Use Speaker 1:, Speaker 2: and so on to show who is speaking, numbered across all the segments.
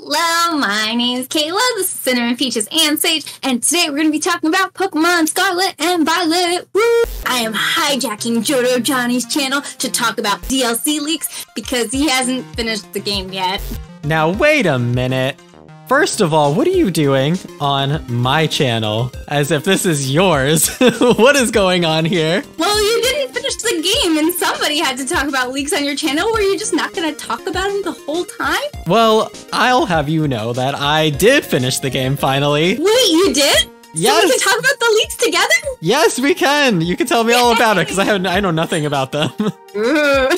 Speaker 1: Hello, my name's Cayla, this is Cinnamon, Peaches, and Sage, and today we're going to be talking about Pokemon Scarlet and Violet. Woo! I am hijacking Johto Jonny's channel to talk about DLC leaks because he hasn't finished the game yet.
Speaker 2: Now wait a minute. First of all, what are you doing on my channel? As if this is yours. What is going on here?
Speaker 1: Well, you didn't finish the game and somebody had to talk about leaks on your channel. Were you just not going to talk about them the whole time?
Speaker 2: Well, I'll have you know that I did finish the game finally.
Speaker 1: Wait, you did?
Speaker 2: Yes.
Speaker 1: So we can talk about the leaks together?
Speaker 2: Yes, we can. You can tell me all about it because I know nothing about them.
Speaker 1: Ooh.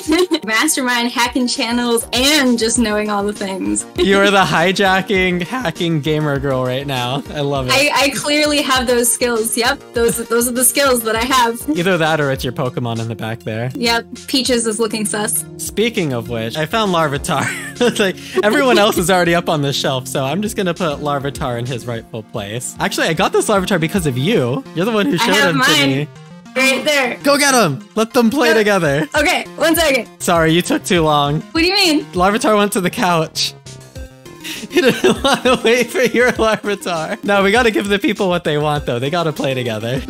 Speaker 1: Mastermind hacking channels and just knowing all the things.
Speaker 2: You're the hijacking, hacking gamer girl right now. I love it.
Speaker 1: I clearly have those skills. Yep, those are the skills that I have.
Speaker 2: Either that or it's your Pokemon in the back there.
Speaker 1: Yep, Peaches is looking sus.
Speaker 2: Speaking of which, I found Larvitar. Like, everyone else is already up on the shelf, so I'm just gonna put Larvitar in his rightful place. Actually, I got this Larvitar because of you. You're the one who showed him to me.
Speaker 1: Right there.
Speaker 2: Go get him! Let them play together.
Speaker 1: Okay, 1 second.
Speaker 2: Sorry, you took too long.
Speaker 1: What do you mean?
Speaker 2: Larvitar went to the couch. He didn't want to wait for your Larvitar. No, we gotta give the people what they want, though. They gotta play together.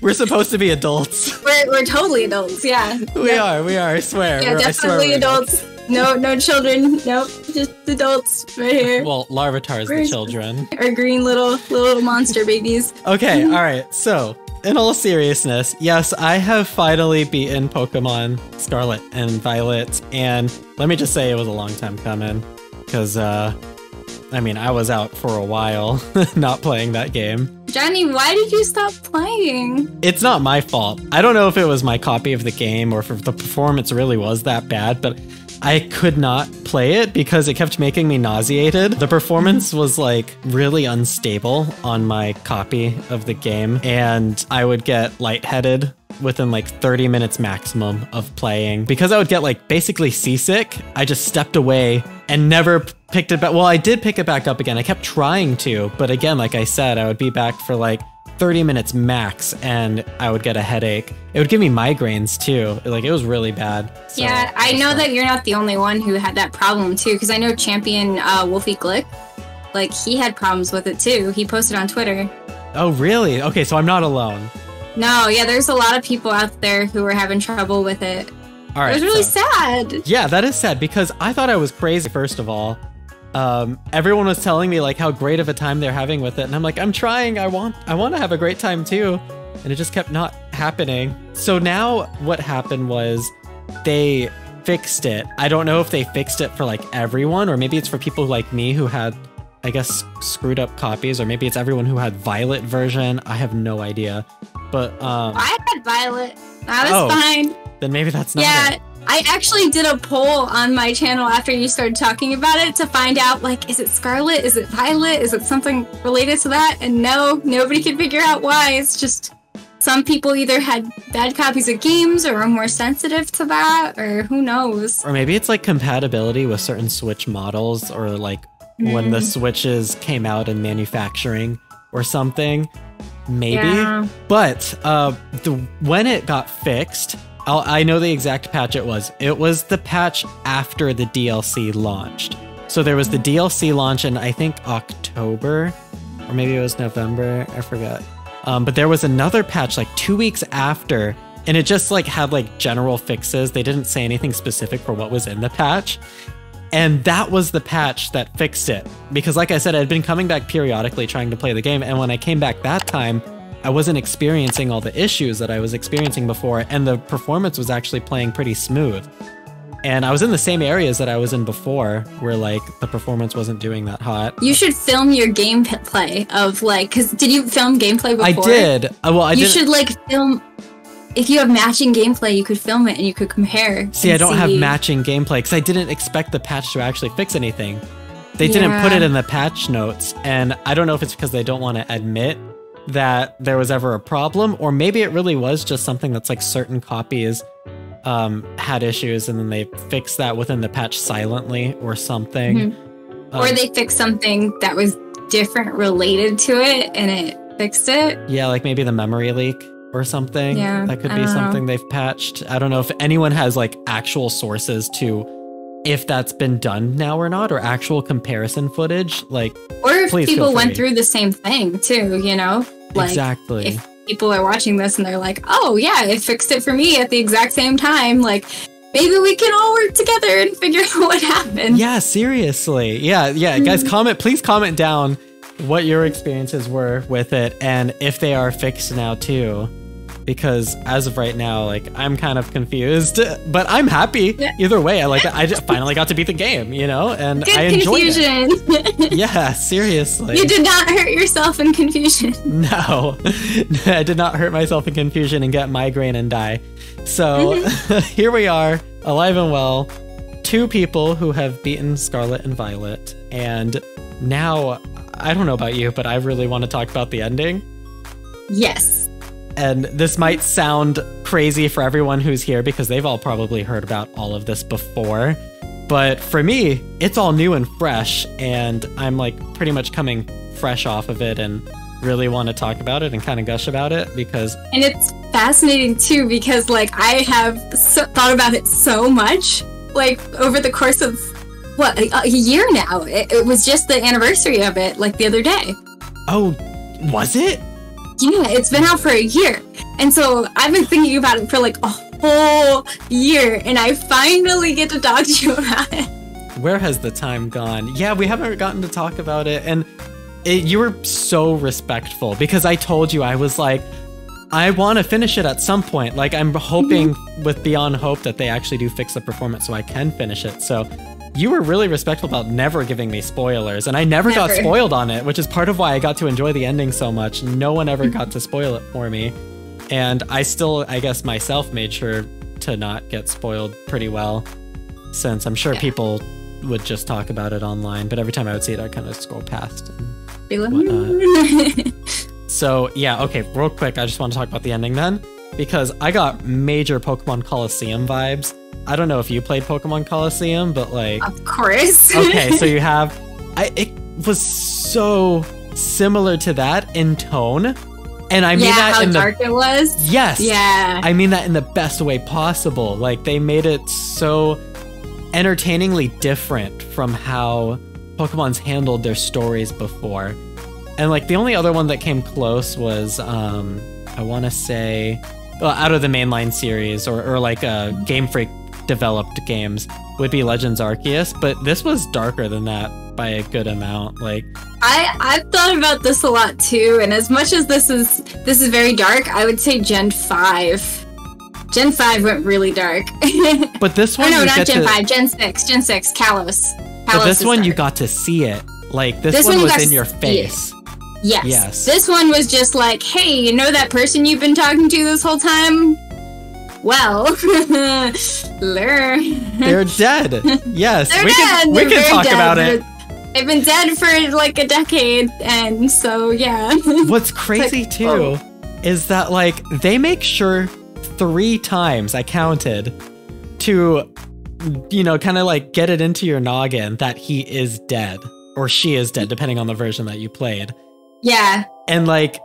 Speaker 2: We're supposed to be adults.
Speaker 1: We're totally adults, yeah.
Speaker 2: We are, I swear.
Speaker 1: Yeah, definitely adults. No children. Nope, just adults right here.
Speaker 2: Well, Larvitar is the children.
Speaker 1: Our green little monster babies.
Speaker 2: Okay, all right. So, in all seriousness, yes, I have finally beaten Pokemon Scarlet and Violet, and let me just say it was a long time coming, because, I mean, I was out for a while not playing that game.
Speaker 1: Johnny, why did you stop playing?
Speaker 2: It's not my fault. I don't know if it was my copy of the game or if the performance really was that bad, but I could not play it because it kept making me nauseated. The performance was like really unstable on my copy of the game, and I would get lightheaded within like 30 minutes maximum of playing. Because I would get like basically seasick, I just stepped away and never picked it back. Well, I did pick it back up again. I kept trying to, but again, like I said, I would be back for like 30 minutes max and I would get a headache. It would give me migraines too. Like, it was really bad. So,
Speaker 1: yeah, I know that you're not the only one who had that problem too, because I know Champion Wolfie Glick, like, he had problems with it too. He posted on Twitter.
Speaker 2: Oh, really? Okay, so I'm not alone.
Speaker 1: No, yeah, there's a lot of people out there who are having trouble with it.
Speaker 2: All right,
Speaker 1: it was really sad.
Speaker 2: Yeah, that is sad because I thought I was crazy, first of all. Everyone was telling me like how great of a time they're having with it, and I'm like, I'm trying, I want to have a great time too, and it just kept not happening. So now what happened was they fixed it. I don't know if they fixed it for like everyone, or maybe it's for people like me who had, I guess, screwed up copies, or maybe it's everyone who had Violet version. I have no idea. But
Speaker 1: I had Violet. That was fine.
Speaker 2: Then maybe that's not it.
Speaker 1: I actually did a poll on my channel after you started talking about it to find out, like, is it Scarlet? Is it Violet? Is it something related to that? And no, nobody could figure out why. It's just some people either had bad copies of games or are more sensitive to that, or who knows.
Speaker 2: Or maybe it's like compatibility with certain Switch models, or like when the Switches came out in manufacturing or something. Maybe. Yeah. But when it got fixed, I know the exact patch it was. It was the patch after the DLC launched. So there was the DLC launch in, I think, October, or maybe it was November, I forgot. But there was another patch like 2 weeks after, and it just like had like general fixes. They didn't say anything specific for what was in the patch. And that was the patch that fixed it. Because like I said, I'd been coming back periodically trying to play the game, and when I came back that time, I wasn't experiencing all the issues that I was experiencing before, and the performance was actually playing pretty smooth. And I was in the same areas that I was in before, where like the performance wasn't doing that hot.
Speaker 1: You should film your gameplay of like, because did you film gameplay before?
Speaker 2: I did. Well, I did.
Speaker 1: You should like film. If you have matching gameplay, you could film it and you could compare.
Speaker 2: See, I don't have matching gameplay because I didn't expect the patch to actually fix anything. They didn't put it in the patch notes, and I don't know if it's because they don't want to admit that there was ever a problem, or maybe it really was just something that's like certain copies had issues, and then they fixed that within the patch silently or something.
Speaker 1: Or they fixed something that was different related to it, and it fixed it.
Speaker 2: Yeah, like maybe the memory leak or something.
Speaker 1: Yeah,
Speaker 2: that could be something they've patched. I don't know if anyone has like actual sources to if that's been done now or not, or actual comparison footage. Like,
Speaker 1: or if people went through the same thing too, you know? Like,
Speaker 2: exactly.
Speaker 1: If people are watching this and they're like, oh yeah, it fixed it for me at the exact same time, like, maybe we can all work together and figure out what happened.
Speaker 2: Yeah, seriously. Yeah, guys, please comment down what your experiences were with it and if they are fixed now too. Because as of right now, like, I'm kind of confused, but I'm happy either way. I just finally got to beat the game, you know, and
Speaker 1: good
Speaker 2: I enjoyed
Speaker 1: it.
Speaker 2: Yeah, seriously.
Speaker 1: You did not hurt yourself in confusion.
Speaker 2: No, I did not hurt myself in confusion and get migraine and die. So here we are, alive and well, 2 people who have beaten Scarlet and Violet. And now, I don't know about you, but I really want to talk about the ending.
Speaker 1: Yes.
Speaker 2: And this might sound crazy for everyone who's here because they've all probably heard about all of this before. But for me, it's all new and fresh, and I'm like pretty much coming fresh off of it and really want to talk about it and kind of gush about it because... And
Speaker 1: it's fascinating too because like I have thought about it so much, like over the course of, what, a year now. It was just the anniversary of it, like the other day.
Speaker 2: Oh, was it?
Speaker 1: Yeah, it's been out for a year. And so I've been thinking about it for like a whole year, and I finally get to talk to you about it.
Speaker 2: Where has the time gone? Yeah, we haven't gotten to talk about it, and you were so respectful because I told you, I was like, I want to finish it at some point. Like, I'm hoping with Beyond Hope that they actually do fix the performance so I can finish it. So you were really respectful about never giving me spoilers, and I never got spoiled on it, which is part of why I got to enjoy the ending so much. No one ever got to spoil it for me. And I still, I guess, myself made sure to not get spoiled pretty well, since I'm sure people would just talk about it online, but every time I would see it, I'd kind of scroll past and whatnot. So, yeah, okay, real quick, I just want to talk about the ending then, because I got major Pokemon Coliseum vibes. I don't know if you played Pokemon Coliseum, but like...
Speaker 1: Of course.
Speaker 2: Okay, so you have... it was so similar to that in tone. And I mean that in the...
Speaker 1: how dark it was?
Speaker 2: Yes.
Speaker 1: Yeah.
Speaker 2: I mean that in the best way possible. Like, they made it so entertainingly different from how Pokemon's handled their stories before. And like, the only other one that came close was, I want to say... Well, out of the mainline series, or like Game Freak developed games, would be Legends Arceus, but this was darker than that by a good amount. Like,
Speaker 1: I've thought about this a lot too, and as much as this is very dark, I would say Gen 5. Gen 5 went really dark.
Speaker 2: But this one,
Speaker 1: no, not Gen 5, Gen 6, Kalos.
Speaker 2: But this one, you got to see it. Like, this one was in your face.
Speaker 1: Yes. This one was just like, hey, you know that person you've been talking to this whole time? Well,
Speaker 2: they're dead. Yes, we can talk about it.
Speaker 1: They've been dead for like a decade, and so yeah.
Speaker 2: What's crazy like, too is that like they make sure 3 times, I counted, to, you know, kind of like get it into your noggin that he is dead, or she is dead, depending on the version that you played.
Speaker 1: Yeah.
Speaker 2: And like,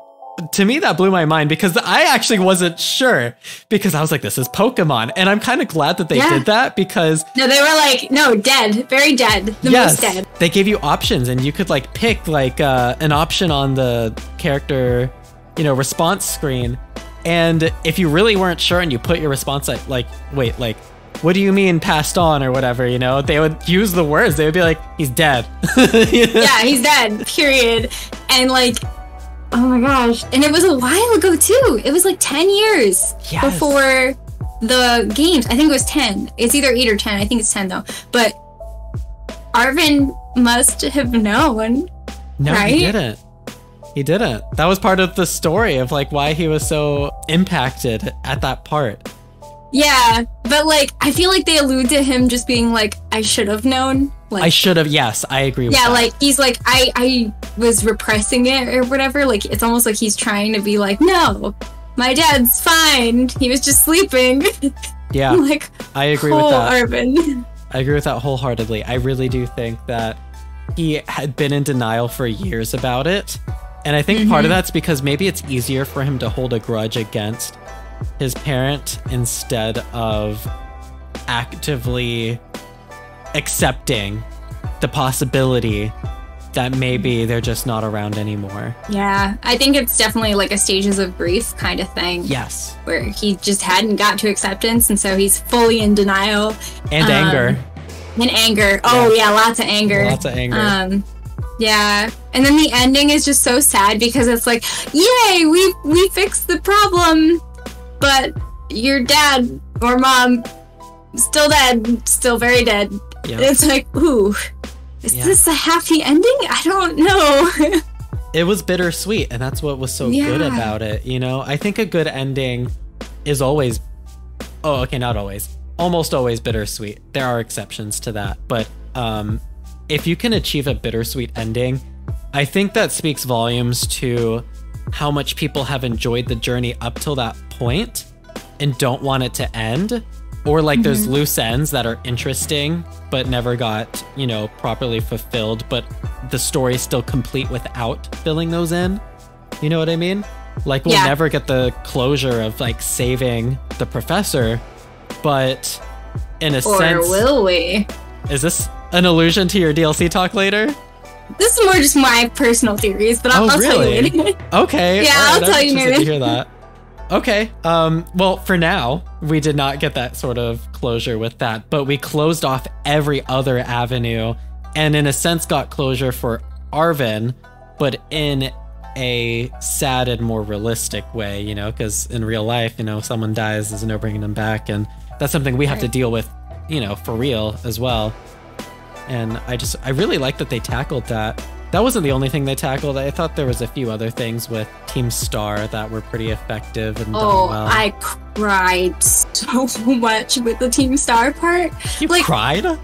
Speaker 2: to me, that blew my mind because I actually wasn't sure, because I was like, this is Pokemon. And I'm kind of glad that they did that, because...
Speaker 1: No, they were like, no, dead. Very dead. The most dead.
Speaker 2: They gave you options, and you could like pick like an option on the character, you know, response screen. And if you really weren't sure and you put your response like, wait, like, what do you mean passed on or whatever, you know, they would use the words. They would be like, he's dead.
Speaker 1: Yeah, he's dead, period. And like, oh my gosh. And it was a while ago too. It was like 10 years before the games. I think it was 10. It's either 8 or 10. I think it's 10 though. But Arvin must have known.
Speaker 2: No,
Speaker 1: right?
Speaker 2: He didn't. He didn't. That was part of the story of like why he was so impacted at that part.
Speaker 1: Yeah, but like, I feel like they allude to him just being like, I should have known. Like,
Speaker 2: I should have, yes, I agree with that.
Speaker 1: Yeah, like, he's like, I was repressing it or whatever. Like, it's almost like he's trying to be like, no, my dad's fine. He was just sleeping.
Speaker 2: Yeah,
Speaker 1: like,
Speaker 2: I agree with that.
Speaker 1: Arvin.
Speaker 2: I agree with that wholeheartedly. I really do think that he had been in denial for years about it. And I think part of that's because maybe it's easier for him to hold a grudge against his parent instead of actively accepting the possibility that maybe they're just not around anymore.
Speaker 1: Yeah, I think it's definitely like a stages of grief kind of thing.
Speaker 2: Yes.
Speaker 1: Where he just hadn't got to acceptance, and so he's fully in denial.
Speaker 2: And anger.
Speaker 1: And anger. Oh, yeah, lots of anger.
Speaker 2: Lots of anger.
Speaker 1: Yeah. And then the ending is just so sad because it's like, yay, we fixed the problem, but your dad or mom still dead, still very dead. Yep. It's like, ooh. Is this a happy ending? I don't know.
Speaker 2: It was bittersweet, and that's what was so good about it, you know? I think a good ending is always... Oh, okay, not always. Almost always bittersweet. There are exceptions to that, but if you can achieve a bittersweet ending, I think that speaks volumes to how much people have enjoyed the journey up till that point and don't want it to end. Or like there's loose ends that are interesting but never got, you know, properly fulfilled, but the story's still complete without filling those in. You know what I mean? Like we'll never get the closure of like saving the professor, but in a sense...
Speaker 1: Or will we?
Speaker 2: Is this an allusion to your DLC talk later?
Speaker 1: This is more just my personal theories, but I'll tell you later.
Speaker 2: Okay.
Speaker 1: Yeah, I'll tell you later.
Speaker 2: To hear that. Okay, well, for now, we did not get that sort of closure with that, but we closed off every other avenue, and in a sense got closure for Arvin, but in a sad and more realistic way, you know, because in real life, you know, if someone dies, there's no bringing them back, and that's something we have to deal with, you know, for real as well. And I really like that they tackled that. That wasn't the only thing they tackled. I thought there was a few other things with Team Star that were pretty effective and done well.
Speaker 1: I cried so much with the Team Star part.
Speaker 2: You cried?
Speaker 1: Oh,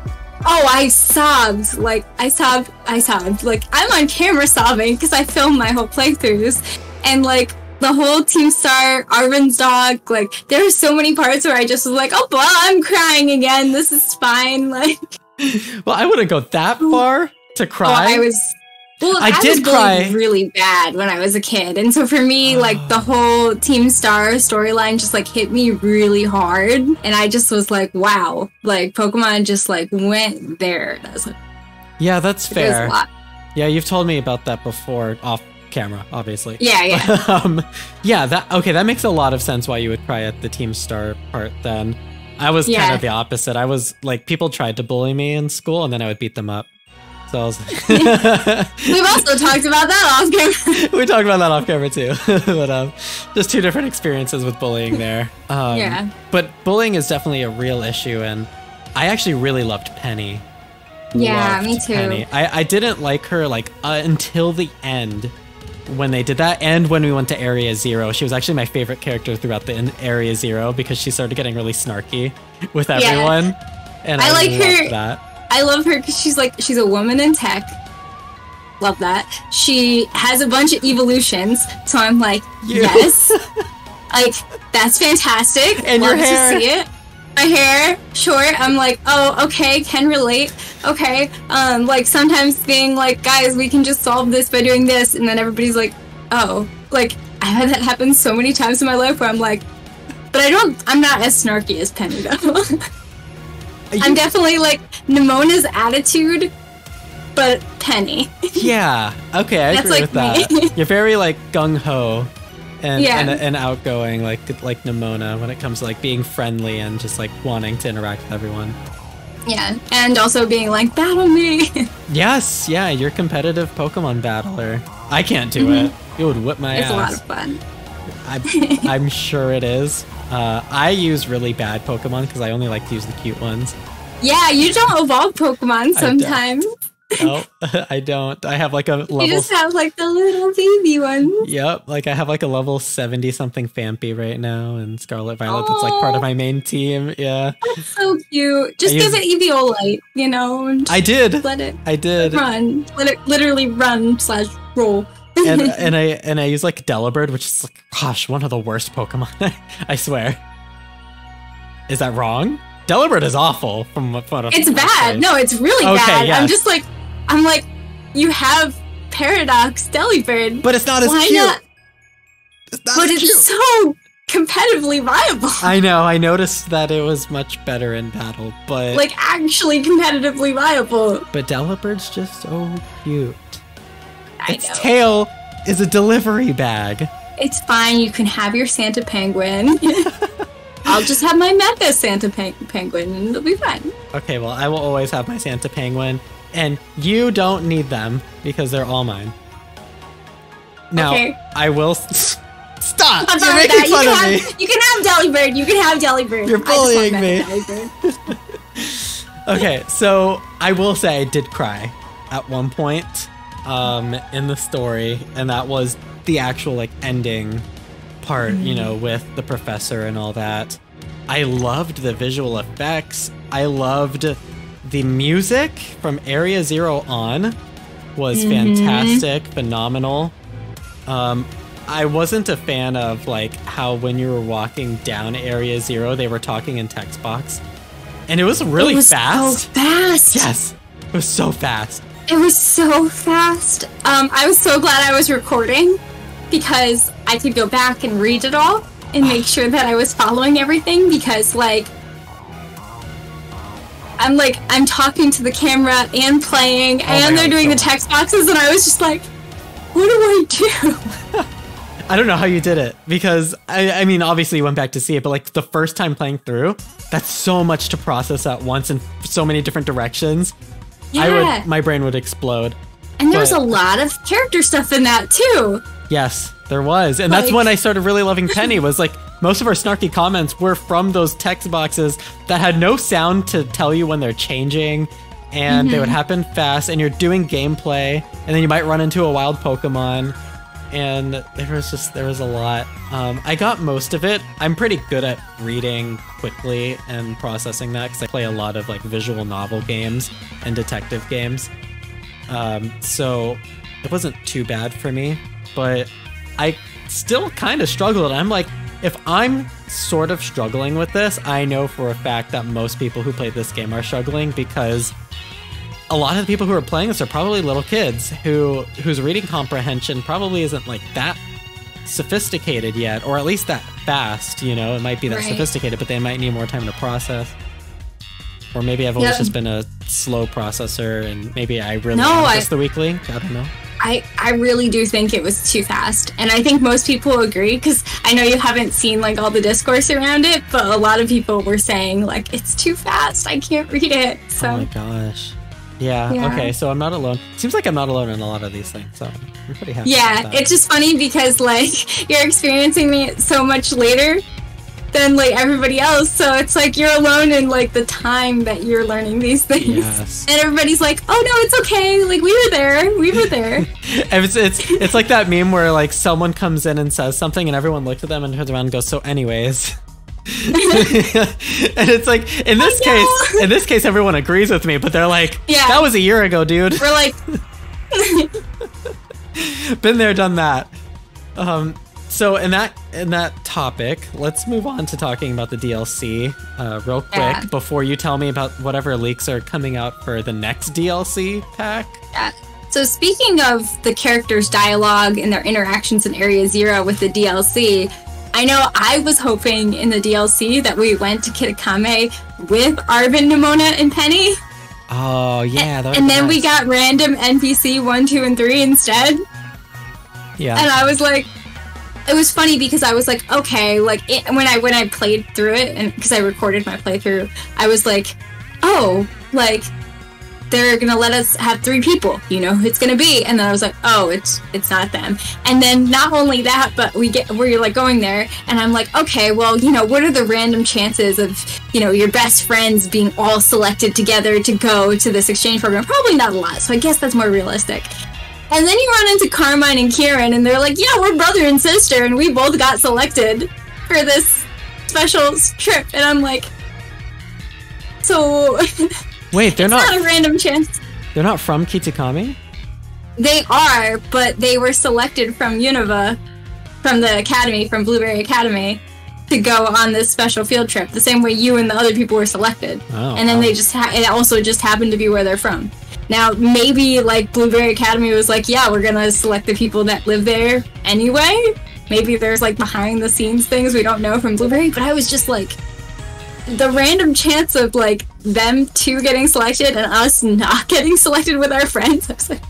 Speaker 1: I sobbed. I sobbed. Like, I'm on camera sobbing because I filmed my whole playthroughs. And, like, the whole Team Star, Arvin's dog, like, there were so many parts where I just was like, oh, well, I'm crying again. This is fine. Like,
Speaker 2: well, I wouldn't go that far to cry. I did cry
Speaker 1: really bad when I was a kid, and so for me, like the whole Team Star storyline just like hit me really hard, and I just was like, wow, like Pokemon just like went there. That's like,
Speaker 2: yeah, that's fair. Yeah, you've told me about that before, off camera, obviously.
Speaker 1: Yeah.
Speaker 2: Yeah, that makes a lot of sense why you would cry at the Team Star part. Then I was kind of the opposite. I was like, people tried to bully me in school, and then I would beat them up. So I was like
Speaker 1: we've also talked about that off camera.
Speaker 2: We talked about that off camera too. But just two different experiences with bullying there. But bullying is definitely a real issue, and I actually really loved Penny.
Speaker 1: Yeah, me too.
Speaker 2: Penny. I didn't like her like until the end when they did that, and when we went to Area Zero. She was actually my favorite character throughout the Area Zero because she started getting really snarky with everyone. And I like her. That.
Speaker 1: I love her because she's a woman in tech. Love that. She has a bunch of evolutions, so I'm like, yes. Like, that's fantastic.
Speaker 2: And
Speaker 1: love
Speaker 2: your hair.
Speaker 1: to see it. My hair, short. I'm like, oh, okay, can relate. Okay. Like sometimes being like, guys, we can just solve this by doing this, and then everybody's like, oh. Like, I've had that happen so many times in my life where I'm like, but I'm not as snarky as Penny though. I'm definitely like Nemona's attitude, but Penny.
Speaker 2: Yeah. Okay, I agree with that. You're very like gung ho, and outgoing, like Nemona when it comes to like being friendly and just like wanting to interact with everyone.
Speaker 1: Yeah, and also being like, battle me.
Speaker 2: Yes. Yeah, you're a competitive Pokemon battler. I can't do it. It would whip my ass.
Speaker 1: It's a lot of fun.
Speaker 2: I'm sure it is. I use really bad Pokemon because I only like to use the cute ones.
Speaker 1: Yeah, you don't evolve Pokemon sometimes.
Speaker 2: No, I don't. I have like a level...
Speaker 1: You just have like the little baby ones.
Speaker 2: Yep, like I have like a level 70-something Phanpy right now, and Scarlet Violet that's like part of my main team. Yeah.
Speaker 1: That's so cute. Just give it Eviolite, you know?
Speaker 2: I did.
Speaker 1: I did. Run. Let it literally run/roll.
Speaker 2: and I use like Delibird, which is like, gosh, one of the worst Pokemon. I swear. Is that wrong? Delibird is awful from what
Speaker 1: it's bad. No, it's really bad. Yes. I'm like, you have Paradox Delibird,
Speaker 2: but it's not as cute.
Speaker 1: It's so competitively viable.
Speaker 2: I know, I noticed that it was much better in battle, but...
Speaker 1: Like, actually competitively viable.
Speaker 2: But Delibird's just so cute. Its
Speaker 1: know.
Speaker 2: tail is a delivery bag.
Speaker 1: It's fine, you can have your Santa Penguin. I'll just have my Mecha Santa Penguin and it'll be fine.
Speaker 2: Okay, well, I will always have my Santa Penguin, and you don't need them because they're all mine. Now, okay. I will... Stop! You're making fun of me!
Speaker 1: You can have Delibird, you can have Delibird.
Speaker 2: You're bullying me. Okay, so I will say I did cry at one point in the story, and that was the actual like ending part, you know, with the professor and all that. I loved the visual effects. I loved the music from Area Zero on was fantastic, phenomenal. I wasn't a fan of like how when you were walking down Area Zero, they were talking in text box, and it was really fast.
Speaker 1: So fast.
Speaker 2: Yes, it was so fast.
Speaker 1: It was so fast. I was so glad I was recording because I could go back and read it all and make sure that I was following everything, because like I'm talking to the camera and playing and they're doing the text boxes, and I was just like, what do I do?
Speaker 2: I don't know how you did it, because I mean, obviously you went back to see it, but like the first time playing through, that's so much to process at once in so many different directions.
Speaker 1: Yeah.
Speaker 2: My brain would explode.
Speaker 1: And there was a lot of character stuff in that too.
Speaker 2: Yes, there was. And that's when I started really loving Penny, was like most of our snarky comments were from those text boxes that had no sound to tell you when they're changing, and they would happen fast, and you're doing gameplay, and then you might run into a wild Pokemon, and there was a lot. I got most of it. I'm pretty good at reading quickly and processing that because I play a lot of like visual novel games and detective games. So it wasn't too bad for me, but I still kind of struggled. I'm like, if I'm sort of struggling with this, I know for a fact that most people who play this game are struggling, because a lot of the people who are playing this are probably little kids whose reading comprehension probably isn't like that sophisticated yet, or at least that fast, you know. It might be that sophisticated, but they might need more time to process. Or maybe I've always just been a slow processor, and maybe I really am just the weak link. I don't know.
Speaker 1: I really do think it was too fast, and I think most people agree, because I know you haven't seen like all the discourse around it, but a lot of people were saying like, it's too fast, I can't read it. So.
Speaker 2: Oh my gosh. Yeah, okay, so I'm not alone. Seems like I'm not alone in a lot of these things, so I'm pretty happy about that.
Speaker 1: It's just funny because, like, you're experiencing it so much later than, like, everybody else, so it's like you're alone in, like, the time that you're learning these things.
Speaker 2: Yes.
Speaker 1: And everybody's like, oh, no, it's okay, like, we were there.
Speaker 2: It's like that meme where, like, someone comes in and says something, and everyone looks at them and turns around and goes, so anyways... And it's like, in this case everyone agrees with me, but they're like, that was a year ago, dude.
Speaker 1: We're like
Speaker 2: been there, done that. So in that topic, let's move on to talking about the DLC real quick before you tell me about whatever leaks are coming out for the next DLC pack.
Speaker 1: So speaking of the characters' dialogue and their interactions in Area Zero with the DLC, I know I was hoping in the DLC that we went to Kitakame with Arvin, Nimona, and Penny.
Speaker 2: Oh, yeah.
Speaker 1: And then we got random NPC 1, 2, and 3 instead.
Speaker 2: Yeah.
Speaker 1: And I was like, it was funny because I was like, okay, like when I played through it, and because I recorded my playthrough, I was like, oh, like they're gonna let us have 3 people, you know, it's gonna be. And then I was like, oh, it's not them. And then not only that, but we're like going there, and I'm like, okay, well, you know, what are the random chances of, you know, your best friends being all selected together to go to this exchange program? Probably not a lot, so I guess that's more realistic. And then you run into Carmine and Kieran, and they're like, yeah, we're brother and sister, and we both got selected for this special trip. And I'm like, so...
Speaker 2: Wait, they're not
Speaker 1: a random chance.
Speaker 2: They're not from Kitakami?
Speaker 1: They are, but they were selected from Unova, from the academy, from Blueberry Academy, to go on this special field trip, the same way you and the other people were selected. Oh, and then they just it also just happened to be where they're from. Now, maybe, like, Blueberry Academy was like, yeah, we're gonna select the people that live there anyway, maybe there's like behind the scenes things we don't know from Blueberry, but I was just like, the random chance of like them two getting selected and us not getting selected with our friends. I was like,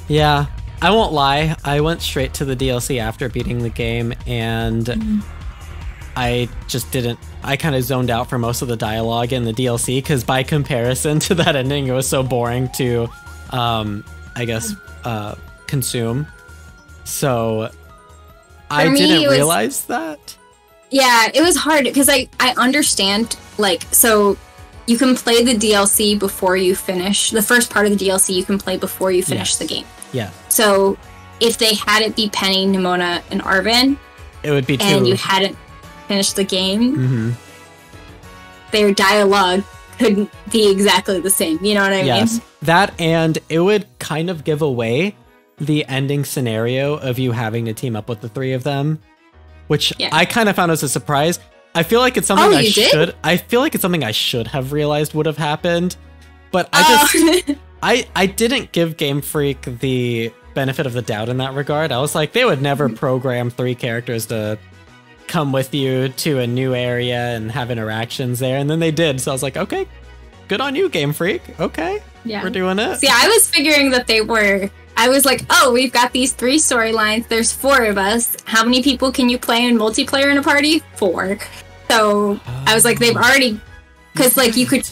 Speaker 2: yeah, I won't lie. I went straight to the DLC after beating the game, and I just didn't. I kind of zoned out for most of the dialogue in the DLC because by comparison to that ending, it was so boring to, I guess, consume. So I didn't realize that.
Speaker 1: Yeah, it was hard because I understand, like, so you can play the DLC before you finish. The first part of the DLC you can play before you finish the game.
Speaker 2: Yeah.
Speaker 1: So if they had it be Penny, Nimona, and Arvin,
Speaker 2: it would be
Speaker 1: and you hadn't finished the game, their dialogue couldn't be exactly the same. You know what I mean?
Speaker 2: That, and it would kind of give away the ending scenario of you having to team up with the three of them, which I kind of found as a surprise. I feel like it's something I feel like it's something I should have realized would have happened, but I didn't give Game Freak the benefit of the doubt in that regard. I was like, they would never program 3 characters to come with you to a new area and have interactions there, and then they did. So I was like, okay, good on you, Game Freak. Okay, we're doing it.
Speaker 1: See, I was figuring that they were. I was like, oh, we've got these 3 storylines. There's 4 of us. How many people can you play in multiplayer in a party? 4. So I was like, they've already, because like you could,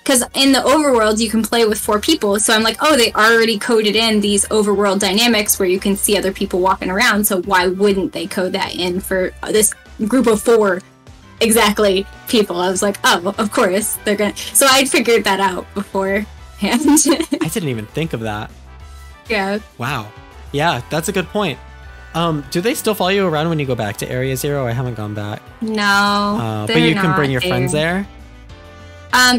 Speaker 1: because in the overworld you can play with 4 people. So I'm like, oh, they already coded in these overworld dynamics where you can see other people walking around. So why wouldn't they code that in for this group of 4 exactly people? I was like, oh, of course they're gonna. So I'd figured that out beforehand.
Speaker 2: I didn't even think of that.
Speaker 1: Yeah.
Speaker 2: Wow. Yeah, that's a good point. Do they still follow you around when you go back to Area Zero? I haven't gone back.
Speaker 1: No.
Speaker 2: But you can bring your friends there?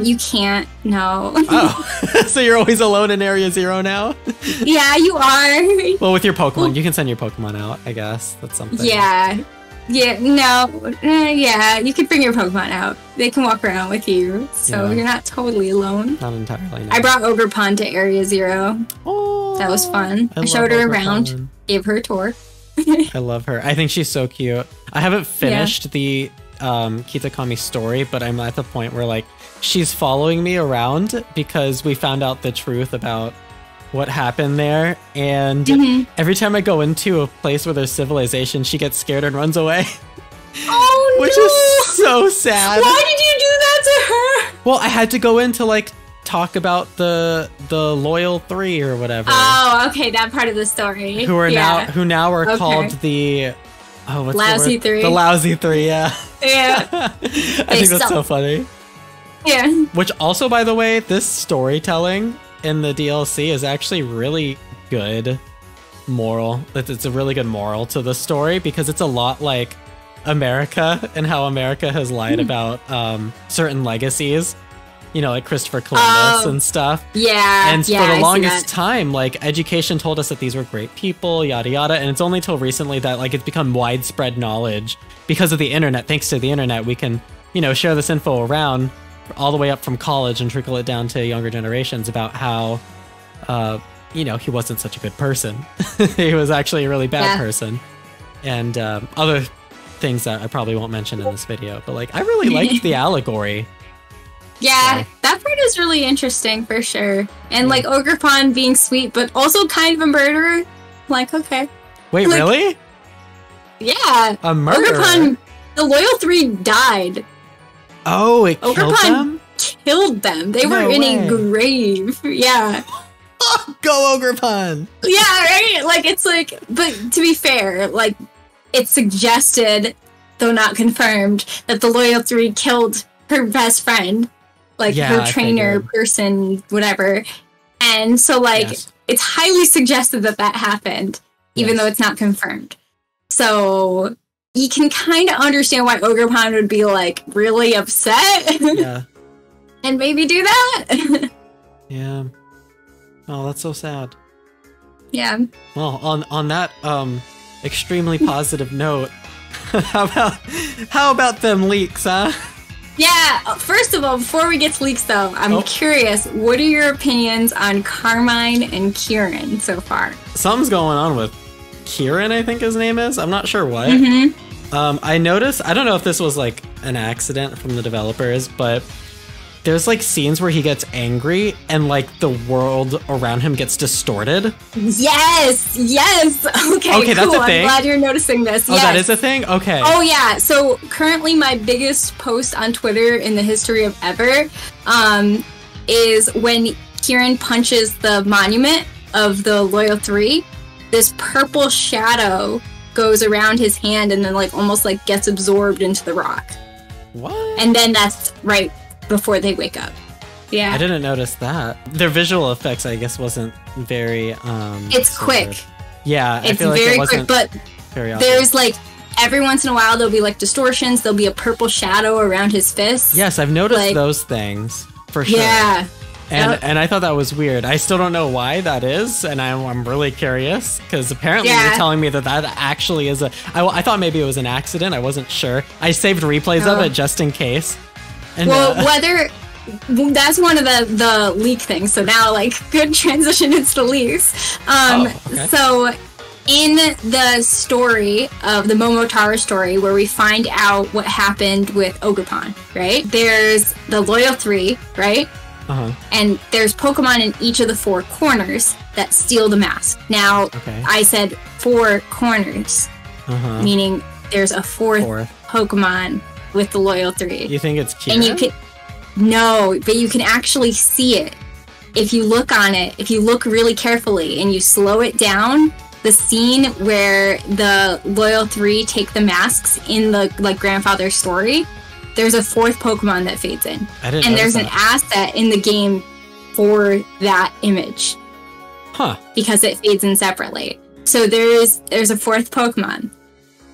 Speaker 1: You can't. No.
Speaker 2: Oh. So you're always alone in Area Zero now?
Speaker 1: Yeah, you are.
Speaker 2: Well, with your Pokemon, you can send your Pokemon out, I guess. That's something.
Speaker 1: Yeah. Yeah, no. Yeah, you can bring your Pokemon out. They can walk around with you. So you're not totally alone.
Speaker 2: Not entirely. No.
Speaker 1: I brought Ogerpon to Area Zero.
Speaker 2: Oh.
Speaker 1: That was fun. I showed her around, gave her a tour.
Speaker 2: I love her. I think she's so cute. I haven't finished the Kitakami story, but I'm at the point where like she's following me around because we found out the truth about what happened there, and every time I go into a place where there's civilization, she gets scared and runs away.
Speaker 1: Oh no!
Speaker 2: Which is so sad.
Speaker 1: Why did you do that to her?
Speaker 2: Well, I had to go in to like talk about the loyal 3 or whatever.
Speaker 1: Oh, okay, that part of the story.
Speaker 2: Who are now are called the what's
Speaker 1: Lousy
Speaker 2: the word?
Speaker 1: 3.
Speaker 2: The Lousy 3, yeah.
Speaker 1: Yeah.
Speaker 2: I think that's so funny.
Speaker 1: Yeah.
Speaker 2: Which also, by the way, this storytelling in the DLC is actually really good moral. It's a really good moral to the story because it's a lot like America and how America has lied about certain legacies. You know, like Christopher Columbus and stuff.
Speaker 1: Yeah.
Speaker 2: And for the longest time, like, education told us that these were great people, yada yada. And it's only till recently that, like, it's become widespread knowledge because of the internet. Thanks to the internet, we can, you know, share this info around all the way up from college and trickle it down to younger generations about how, you know, he wasn't such a good person. He was actually a really bad person. And other things that I probably won't mention in this video. But, like, I really liked the allegory.
Speaker 1: Yeah, that part is really interesting for sure. And like Ogerpon being sweet, but also kind of a murderer. Like, okay.
Speaker 2: Wait,
Speaker 1: like,
Speaker 2: really?
Speaker 1: Yeah.
Speaker 2: A murderer?
Speaker 1: Ogerpon, the Loyal 3 died.
Speaker 2: Oh, it killed them?
Speaker 1: Killed them. They were in a grave. Yeah.
Speaker 2: Go Ogerpon!
Speaker 1: Yeah, right? Like, it's like, but to be fair, like, it's suggested, though not confirmed, that the Loyal 3 killed her best friend. Like, her trainer, person, whatever. And so, like, it's highly suggested that that happened, even though it's not confirmed. So, you can kind of understand why Ogerpon would be, like, really upset.
Speaker 2: Yeah.
Speaker 1: And maybe do that.
Speaker 2: Yeah. Oh, that's so sad.
Speaker 1: Yeah.
Speaker 2: Well, on that, extremely positive note, how about them leaks, huh?
Speaker 1: Yeah, first of all, before we get to leaks, though, I'm curious, what are your opinions on Carmine and Kieran so far?
Speaker 2: Something's going on with Kieran, I think his name is. I'm not sure what. I noticed, I don't know if this was like an accident from the developers, but there's like scenes where he gets angry and like the world around him gets distorted.
Speaker 1: Yes. Okay,
Speaker 2: cool. That's a thing.
Speaker 1: I'm glad you're noticing this.
Speaker 2: Oh, yes. That is a thing? Okay.
Speaker 1: Oh, yeah. So currently my biggest post on Twitter in the history of ever is when Kieran punches the monument of the Loyal 3, this purple shadow goes around his hand and then like almost like gets absorbed into the rock.
Speaker 2: What?
Speaker 1: And then that's right before they wake up. Yeah.
Speaker 2: I didn't notice that. Their visual effects, I guess, wasn't very
Speaker 1: it's quick.
Speaker 2: Yeah,
Speaker 1: it's
Speaker 2: I feel like
Speaker 1: very
Speaker 2: it wasn't
Speaker 1: quick, but
Speaker 2: very
Speaker 1: there's like every once in a while there'll be like distortions, there'll be a purple shadow around his fist.
Speaker 2: Yes, I've noticed like, those things for sure.
Speaker 1: Yeah.
Speaker 2: And I thought that was weird. I still don't know why that is, and I'm really curious, because apparently you're telling me that actually is I thought maybe it was an accident. I wasn't sure. I saved replays of it just in case. And,
Speaker 1: whether that's one of the leak things. So now, like, good transition into the leaks.
Speaker 2: Okay.
Speaker 1: So in the story of the Momotaro story, where we find out what happened with Ogerpon, right? There's the Loyal 3, right? And there's Pokemon in each of the 4 corners that steal the mask. Now, I said 4 corners, meaning there's a fourth Pokemon with the Loyal 3.
Speaker 2: You think it's Kira?
Speaker 1: And you can no, but you can actually see it if you look on it. If you look really carefully and you slow it down, the scene where the Loyal 3 take the masks in the like grandfather story. There's a 4th Pokemon that fades in. And there's an asset in the game for that image. Because it fades in separately. So there's a 4th Pokemon.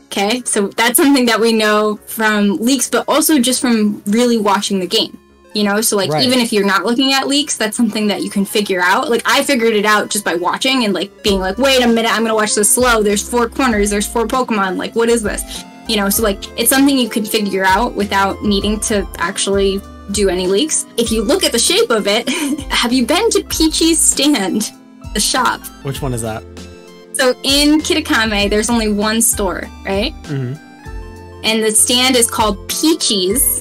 Speaker 1: Okay? So that's something that we know from leaks, but also just from really watching the game. You know? So like even if you're not looking at leaks, that's something that you can figure out. Like I figured it out just by watching and like being like, wait a minute, I'm gonna watch this slow. There's 4 corners, there's 4 Pokemon, like what is this? You know, so like it's something you can figure out without needing to actually do any leaks. If you look at the shape of it, have you been to Peachy's stand, the shop?
Speaker 2: Which one is that?
Speaker 1: So in Kitakame, there's only one store, right? And the stand is called Peachy's.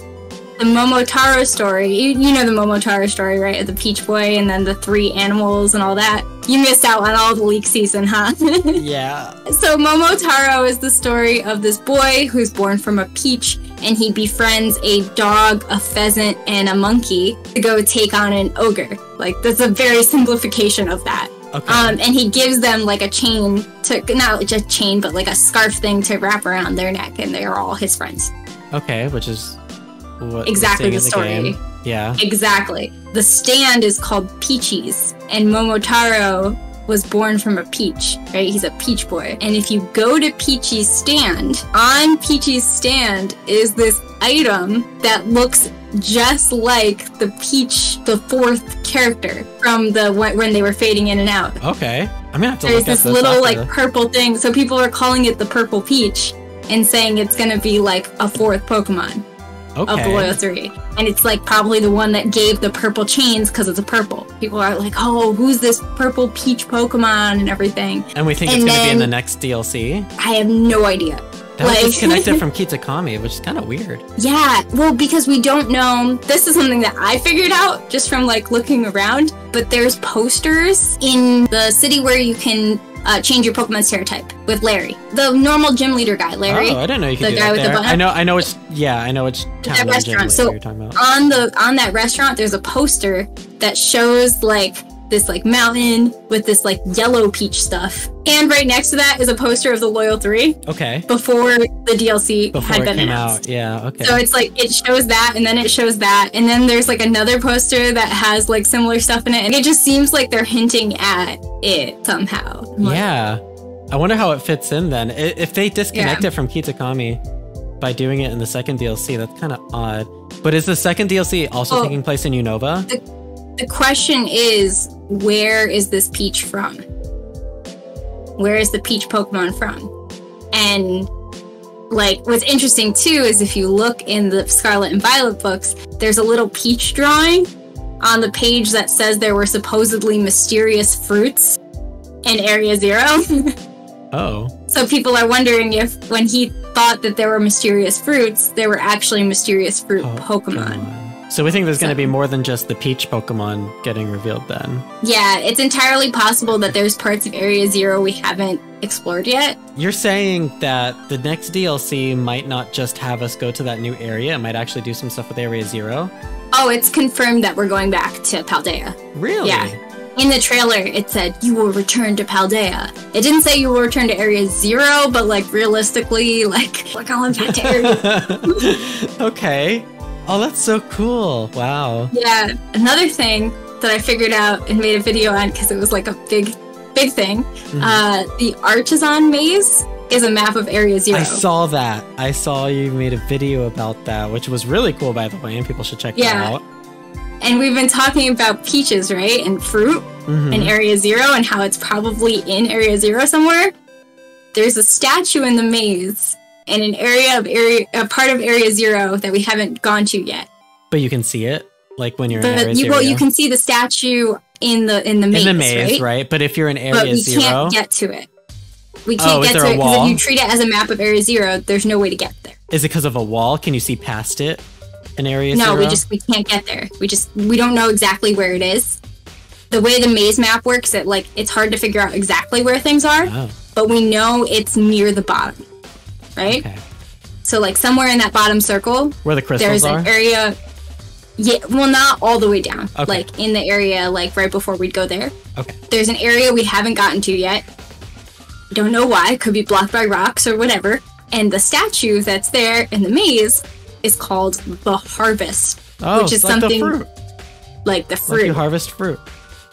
Speaker 1: The Momotaro story, you know the Momotaro story, right? Of the Peach Boy and then the 3 animals and all that. You missed out on all the leak season, huh?
Speaker 2: Yeah.
Speaker 1: So Momotaro is the story of this boy who's born from a peach, and he befriends a dog, a pheasant, and a monkey to go take on an ogre. Like, that's a very simplification of that. And he gives them like a chain to, not just a chain, but like a scarf thing to wrap around their neck, and they're all his friends.
Speaker 2: Okay, which is what
Speaker 1: exactly the story.
Speaker 2: Yeah.
Speaker 1: Exactly. The stand is called Peachy's, and Momotaro was born from a peach, right? He's a peach boy. And if you go to Peachy's stand, on Peachy's stand is this item that looks just like the Peach, the 4th character from the when they were fading in and out.
Speaker 2: Okay. I'm gonna have to
Speaker 1: There's
Speaker 2: look at
Speaker 1: this little like
Speaker 2: after.
Speaker 1: purple thing. So people are calling it the purple peach and saying it's gonna be like a 4th Pokemon. Of the Loyal 3. And it's like probably the one that gave the purple chains because it's a purple. People are like, oh, who's this purple peach Pokemon and everything.
Speaker 2: And we think it's going to be in the next DLC?
Speaker 1: I have no idea.
Speaker 2: That was disconnected from Kitakami, which is kind of weird.
Speaker 1: Yeah, well, because we don't know. This is something that I figured out just from like looking around. But there's posters in the city where you can change your Pokemon stereotype with Larry, the normal gym leader guy. Larry.
Speaker 2: Oh, I didn't know you could do
Speaker 1: the guy
Speaker 2: that
Speaker 1: with
Speaker 2: there.
Speaker 1: the button.
Speaker 2: I know which. Yeah, I know which town
Speaker 1: restaurant.
Speaker 2: So you're talking about.
Speaker 1: On that restaurant, there's a poster that shows like this like mountain with this like yellow peach stuff, and right next to that is a poster of the Loyal 3.
Speaker 2: Okay.
Speaker 1: Before the DLC had been announced.
Speaker 2: Yeah. Okay.
Speaker 1: So it's like it shows that, and then it shows that, and then there's like another poster that has like similar stuff in it, and it just seems like they're hinting at it somehow.
Speaker 2: Yeah. I wonder how it fits in then. If they disconnect it from Kitakami by doing it in the second DLC, that's kind of odd. But is the second DLC also taking place in Unova?
Speaker 1: The question is, where is this peach from? Where is the peach Pokemon from? And like, what's interesting too is if you look in the Scarlet and Violet books, there's a little peach drawing on the page that says there were supposedly mysterious fruits in Area 0.
Speaker 2: Oh.
Speaker 1: So people are wondering if when he thought that there were mysterious fruits, there were actually mysterious fruit Pokemon.
Speaker 2: So we think there's going to be more than just the Peach Pokemon getting revealed then.
Speaker 1: Yeah, it's entirely possible that there's parts of Area Zero we haven't explored yet.
Speaker 2: You're saying that the next DLC might not just have us go to that new area, it might actually do some stuff with Area Zero?
Speaker 1: Oh, it's confirmed that we're going back to Paldea.
Speaker 2: Really?
Speaker 1: Yeah. In the trailer, it said, you will return to Paldea. It didn't say you will return to Area Zero, but, like, realistically, like, we're going back to Area
Speaker 2: Okay. Oh, that's so cool. Wow.
Speaker 1: Yeah. Another thing that I figured out and made a video on, because it was, like, a big thing, the Artisan Maze is a map of Area Zero.
Speaker 2: I saw that. I saw you made a video about that, which was really cool, by the way, and people should check that out.
Speaker 1: And we've been talking about peaches, right? And fruit in Area Zero and how it's probably in Area Zero somewhere. There's a statue in the maze in an a part of Area Zero that we haven't gone to yet.
Speaker 2: But you can see it, like when you're in Area Zero.
Speaker 1: Well, you can see the statue in the maze,
Speaker 2: in the maze, right? But if you're in Area Zero,
Speaker 1: we can't get to it. We can't get to it because if you treat it as a map of Area Zero, there's no way to get there.
Speaker 2: Is it because of a wall? Can you see past it? In Area Zero?
Speaker 1: No, we can't get there. We don't know exactly where it is. The way the maze map works, it's hard to figure out exactly where things are, but we know it's near the bottom, right? Okay. So, like, somewhere in that bottom circle,
Speaker 2: where the crystals
Speaker 1: there's an area. Yeah, well, not all the way down. Okay. Like in the area, like right before we'd go there. Okay. There's an area we haven't gotten to yet. Don't know why. Could be blocked by rocks or whatever. And the statue that's there in the maze is called the Harvest, which is like something
Speaker 2: the fruit.
Speaker 1: Like the fruit.
Speaker 2: Like you harvest fruit.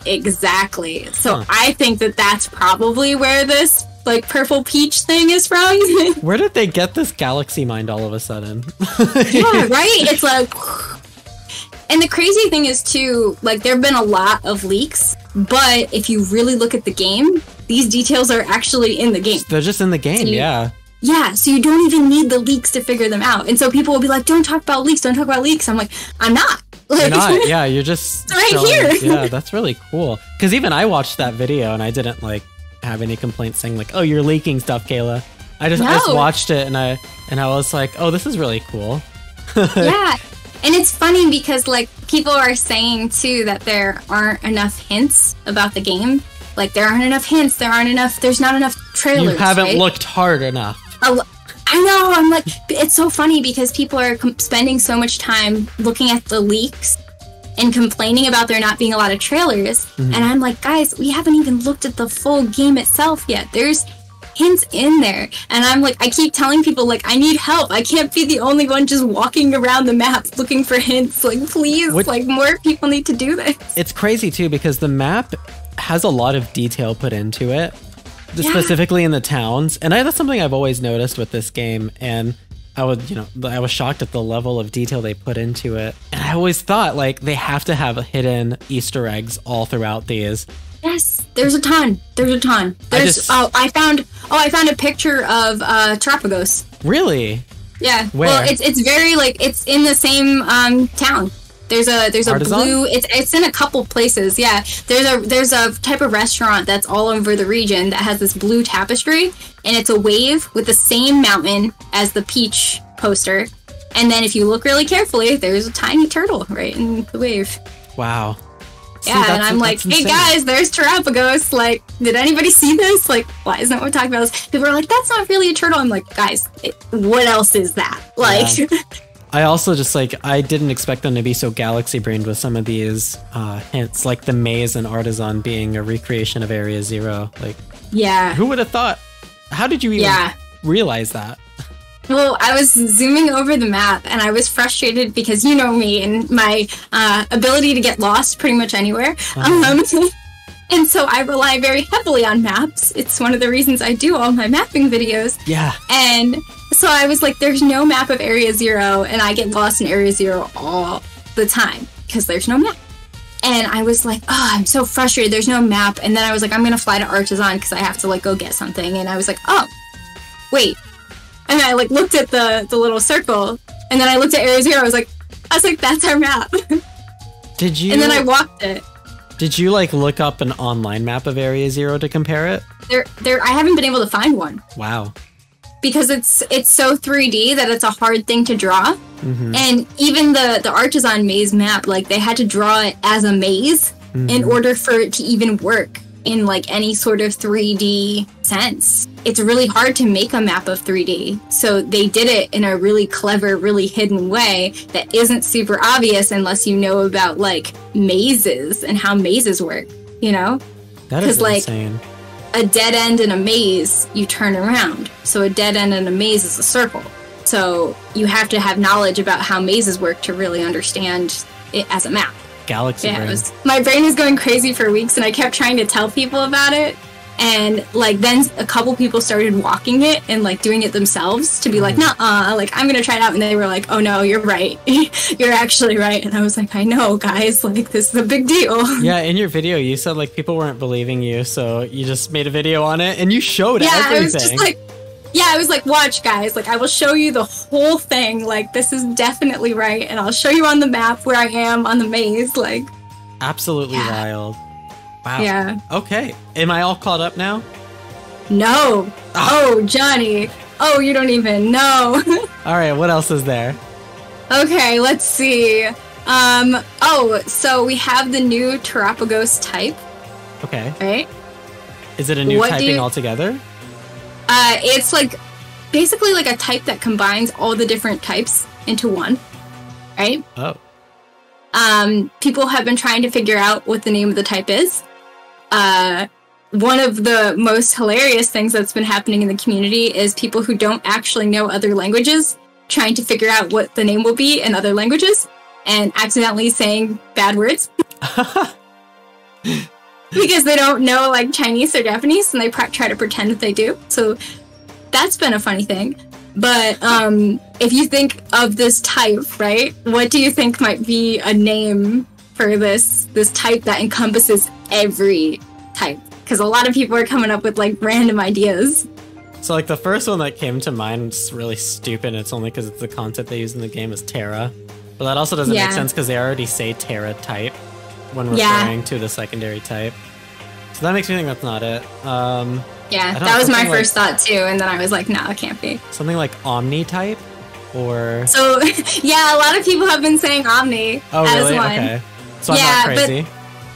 Speaker 1: Exactly. So I think that that's probably where this like purple peach thing is from.
Speaker 2: Where did they get this galaxy mind all of a sudden?
Speaker 1: Yeah, right? It's like... And the crazy thing is too, like there have been a lot of leaks, but if you really look at the game, these details are actually in the game.
Speaker 2: They're just in the game, yeah.
Speaker 1: Yeah, so you don't even need the leaks to figure them out. And so people will be like, don't talk about leaks, don't talk about leaks. I'm like, I'm not.
Speaker 2: You're not, yeah, you're just
Speaker 1: right here.
Speaker 2: Yeah, that's really cool. Because even I watched that video and I didn't like have any complaints saying like, oh, you're leaking stuff, Cayla. I just watched it and I was like, oh, this is really cool.
Speaker 1: Yeah. And it's funny because like people are saying too that there aren't enough hints about the game. Like there aren't enough hints, there's not enough trailers.
Speaker 2: You haven't looked hard enough.
Speaker 1: I know, I'm like, it's so funny because people are spending so much time looking at the leaks and complaining about there not being a lot of trailers. And I'm like, guys, we haven't even looked at the full game itself yet. There's hints in there. And I'm like, I keep telling people, like, I need help. I can't be the only one just walking around the map looking for hints. Like, please, like, more people need to do this.
Speaker 2: It's crazy, too, because the map has a lot of detail put into it. Specifically in the towns, and that's something I've always noticed with this game, and I was shocked at the level of detail they put into it. And I always thought like they have to have hidden Easter eggs all throughout these.
Speaker 1: Yes, there's a ton. I found a picture of Tropagos.
Speaker 2: Really?
Speaker 1: Yeah.
Speaker 2: Where?
Speaker 1: Well, it's very like it's in the same town. There's a
Speaker 2: Artisan?
Speaker 1: blue. It's in a couple places. Yeah. There's a type of restaurant that's all over the region that has this blue tapestry, and it's a wave with the same mountain as the peach poster. And then if you look really carefully, there's a tiny turtle right in the wave.
Speaker 2: Wow.
Speaker 1: Yeah, and I'm like, hey guys, there's Terapagos. Like, did anybody see this? Like, why isn't it what we're talking about? People are like, that's not really a turtle. I'm like, guys, what else is that? Like.
Speaker 2: Yeah. I also just like, I didn't expect them to be so galaxy brained with some of these hints, like the maze and Artisan being a recreation of Area Zero. Like,
Speaker 1: yeah.
Speaker 2: Who would have thought? How did you even realize that?
Speaker 1: Well, I was zooming over the map and I was frustrated because you know me and my ability to get lost pretty much anywhere. And so I rely very heavily on maps. It's one of the reasons I do all my mapping videos. Yeah. And so I was like, there's no map of Area Zero, and I get lost in Area Zero all the time because there's no map. And I was like, oh, I'm so frustrated. There's no map. And then I was like, I'm going to fly to Artisan because I have to like go get something. And I was like, oh, wait. And I like looked at the little circle, and then I looked at Area Zero. I was like, that's our map.
Speaker 2: Did you?
Speaker 1: And then I walked it.
Speaker 2: Did you like look up an online map of Area Zero to compare it?
Speaker 1: I haven't been able to find one.
Speaker 2: Wow. Because
Speaker 1: it's so 3D that it's a hard thing to draw. And even the Artisan maze map, like they had to draw it as a maze in order for it to even work in like any sort of 3D sense. It's really hard to make a map of 3D. So they did it in a really clever, really hidden way that isn't super obvious unless you know about like mazes and how mazes work, you know?
Speaker 2: That is insane.
Speaker 1: Like, a dead end in a maze, you turn around. So a dead end in a maze is a circle. So you have to have knowledge about how mazes work to really understand it as a map.
Speaker 2: Galaxy brain.
Speaker 1: My brain was going crazy for weeks, and I kept trying to tell people about it. And like then a couple people started walking it and like doing it themselves to be like, nuh-uh, like I'm gonna try it out. And they were like, oh no, you're right. You're actually right. And I was like, I know, guys, like this is a big deal.
Speaker 2: Yeah, in your video you said like people weren't believing you, so you just made a video on it and you showed everything.
Speaker 1: I was just like, I was like, watch guys, like I will show you the whole thing. Like this is definitely right, and I'll show you on the map where I am on the maze. Like
Speaker 2: absolutely wild. Wow.
Speaker 1: Yeah.
Speaker 2: Okay. Am I all caught up now?
Speaker 1: No. Oh, Johnny. Oh, you don't even know.
Speaker 2: All right. What else is there?
Speaker 1: Okay, let's see. Oh, so we have the new Terapagos type.
Speaker 2: Okay.
Speaker 1: Right?
Speaker 2: Is it a new typing altogether?
Speaker 1: It's like basically like a type that combines all the different types into one. Right?
Speaker 2: Oh.
Speaker 1: People have been trying to figure out what the name of the type is. One of the most hilarious things that's been happening in the community is people who don't actually know other languages trying to figure out what the name will be in other languages and accidentally saying bad words. Because they don't know like Chinese or Japanese, and they try to pretend that they do. So that's been a funny thing. But if you think of this type, right, what do you think might be a name for this type that encompasses every type? Because a lot of people are coming up with like random ideas.
Speaker 2: So like the first one that came to mind is really stupid. It's only because it's the concept they use in the game is Terra. But that also doesn't make sense because they already say Terra type when referring to the secondary type. So that makes me think that's not it.
Speaker 1: Yeah, that was my first thought too, and then I was like, no, it can't be.
Speaker 2: Something like Omni type? Or...
Speaker 1: So, yeah, a lot of people have been saying Omni as one.
Speaker 2: Okay. So I'm not crazy.
Speaker 1: But,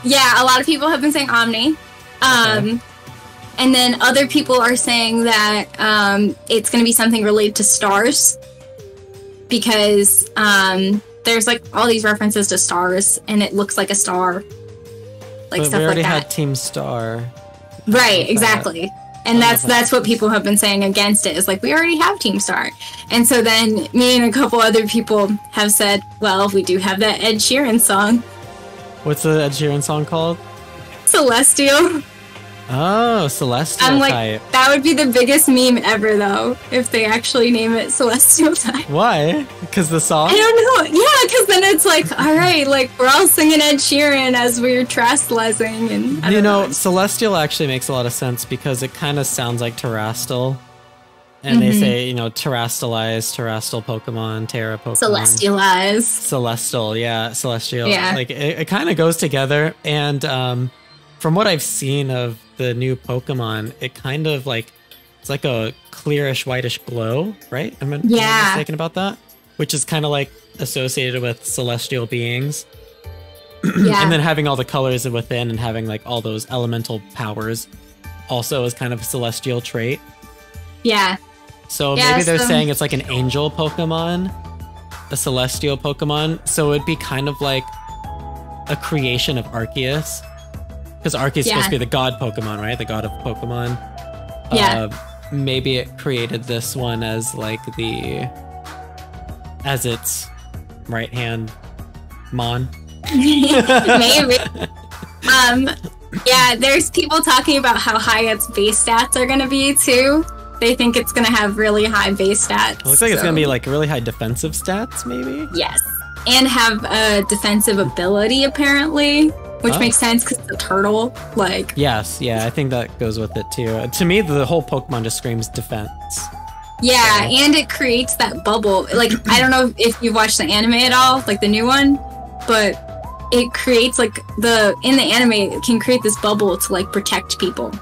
Speaker 1: yeah, a lot of people have been saying Omni. And then other people are saying that it's going to be something related to stars. Because there's like all these references to stars, and it looks like a star. Like
Speaker 2: but
Speaker 1: stuff
Speaker 2: we already
Speaker 1: like that.
Speaker 2: had Team Star.
Speaker 1: Right, exactly. And that's what people have been saying against it, is like, we already have Team Star. And so then me and a couple other people have said, well, we do have that Ed Sheeran song.
Speaker 2: What's the Ed Sheeran song called?
Speaker 1: Celestial.
Speaker 2: Oh, Celestial
Speaker 1: I'm like,
Speaker 2: type.
Speaker 1: That would be the biggest meme ever, though, if they actually name it Celestial type.
Speaker 2: Why? Because the song?
Speaker 1: I don't know. Yeah, because then it's like, all right, like, we're all singing Ed Sheeran as we're terastalizing. And
Speaker 2: you know, Celestial actually makes a lot of sense because it kind of sounds like Terastal. And they say, you know, terastalize, terastal Pokemon, Terra Pokemon.
Speaker 1: Celestialize.
Speaker 2: Celestial, yeah, Celestial.
Speaker 1: Yeah.
Speaker 2: Like, it kind of goes together. And from what I've seen of the new Pokemon, it kind of like, it's like a clearish, whitish glow, right? Am I mistaken about that? Which is kind of like associated with celestial beings.
Speaker 1: Yeah.
Speaker 2: And then having all the colors within and having like all those elemental powers also is kind of a celestial trait.
Speaker 1: Yeah.
Speaker 2: So maybe they're saying it's like an angel Pokemon, a celestial Pokemon. So it'd be kind of like a creation of Arceus. Because Arceus is supposed to be the god Pokemon, right? The god of Pokemon.
Speaker 1: Yeah.
Speaker 2: Maybe it created this one as like as its right hand mon.
Speaker 1: Maybe. Yeah, there's people talking about how high its base stats are going to be too. They think it's going to have really high base stats.
Speaker 2: It looks like it's going to be like really high defensive stats, maybe?
Speaker 1: Yes. And have a defensive ability, apparently. Which makes sense because it's a turtle. Like.
Speaker 2: Yes, yeah, I think that goes with it too. To me, the whole Pokemon just screams defense.
Speaker 1: Yeah, and it creates that bubble. Like, I don't know if you've watched the anime at all, like the new one, but it creates like in the anime it can create this bubble to like protect people.